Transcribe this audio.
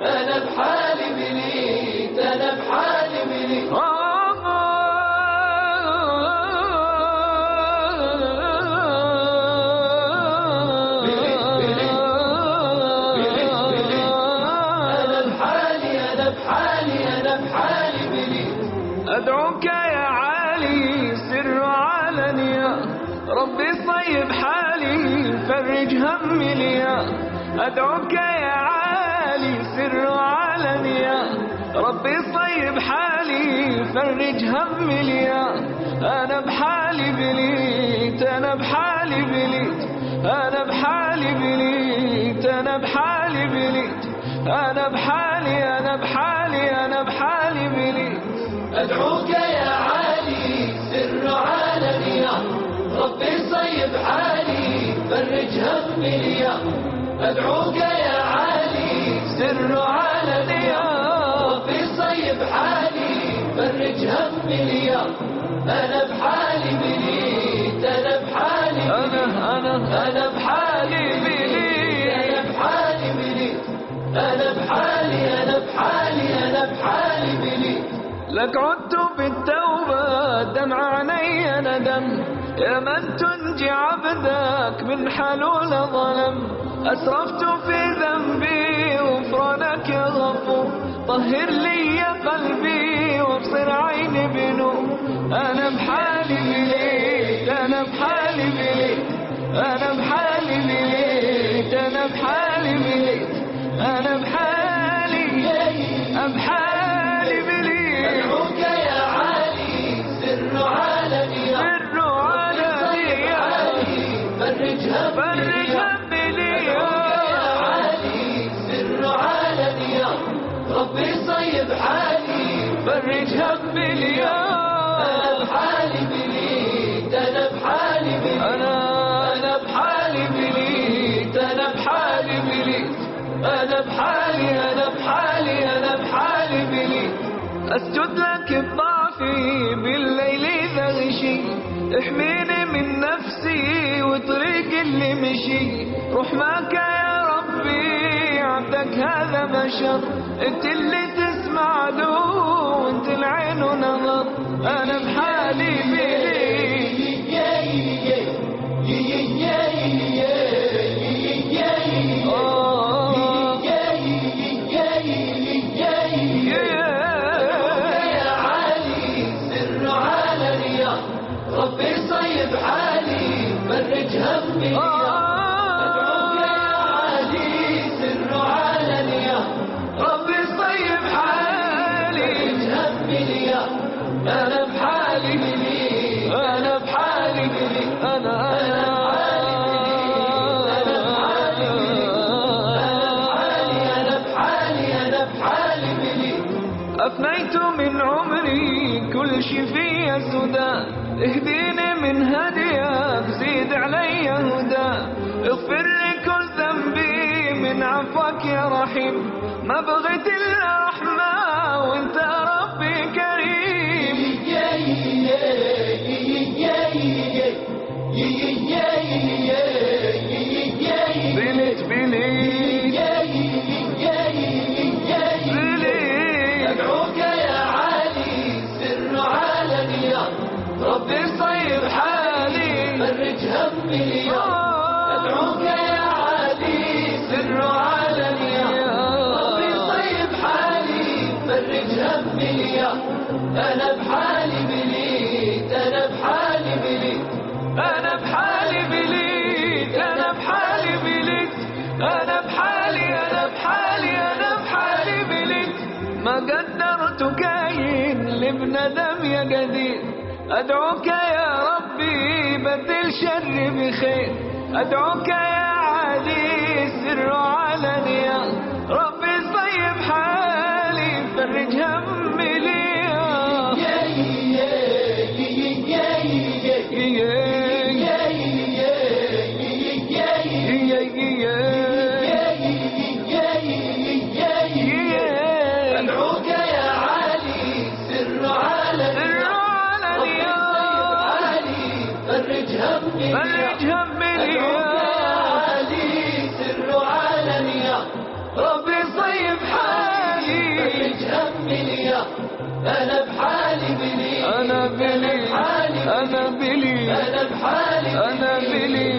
أنا بحالي بليت، أنا بحالي بليت. أدعوك يا عالي سر وعلانية، ربي صيب حالي فرج همي ليا. أدعوك يا عالي سر وعلانية، ربي صيب حالي فرج همي ليا. أنا بحالي بليت، أنا بحالي بليت، أنا بحالي بليت، أنا بحالي بليت، أنا بحالي، أنا بحالي، أنا بحالي بليت. أدعوك يا عالي سر علانية، ربي صيب حالي فرج همي ليا. أدعوك يا عالي سر علانية، ربي صيب حالي فرج همي ليا. أنا بحالي بليت، أنا بحالي أنا بحالي بليت، أنا بحالي بليت، أنا بحالي، أنا بحالي، أنا بحالي بليت. لك عدت بالتوبة دمع عيني ندم، يا من تنجي عبدك من حلول ظلم. أسرفت في ذنبي غفرانك يا غفور، طهر لي قلبي وابصر عيني بنور. أنا بحالي بليت، أنا بحالي بليت، أنا بحالي بليت، أنا بحالي بليت، أنا بحالي، بحالي بليت. أدعوك يا عالي سر علانية، سر علانية، فرج همي ليا. أدعوك يا عالي سر علانية، ربي صيب حالي فرج همي ليا. أنا بحالي بليت، أنا بحالي بليت، أنا بحالي بليت، أنا بحالي بليت، أنا بحالي، أنا بحالي، أنا بحالي بليت. أسجد لك بضعفي بالليل إذا غشي، احميني من نفسي وطريق اللي مشي. رحمك يا ربي عبدك هذا بشر، انت اللي تسمع له وانت العين ونظر. أنا بحالي بليت، ربي صيب حالي فرج همي ليا. أدعوك يا عالي سر علانية، ربي صيب حالي فرج همي ليا. أنا بحالي بليت، أنا بحالي بليت، أنا بحالي بليت. أفنيت من عمري كل شي في سدى، اهديني من هديك زيد علي هدى. اغفر لي كل ذنبي من عفوك يا رحيم، ما بغيت إلا رحمة وانت ربي كريم. بليت بليت أدعوك يا عالي سر علانية، ربي صيب حالي فرج همي ليا. أدعوك يا عالي سر علانية، ربي صيب حالي فرج همي ليا. أنا بحالي بليت، أنا بحالي بليت، أنا بحالي بليت، أنا بحالي بليت، أنا بحالي، أنا بحالي، أنا بحالي بليت. ما قدرت كاين لابن دم يا قدير، أدعوك يا ربي بدل شر بخير. أدعوك يا عالي سر علانية، ربي صيب حالي فرج همي ليا. أدعوك يا عالي سر علانية، فرج همي ليا. ربي صيب حالي. الدنيا أنا بحالي بلي أنا بلي أنا بلي أنا بحالي أنا بلي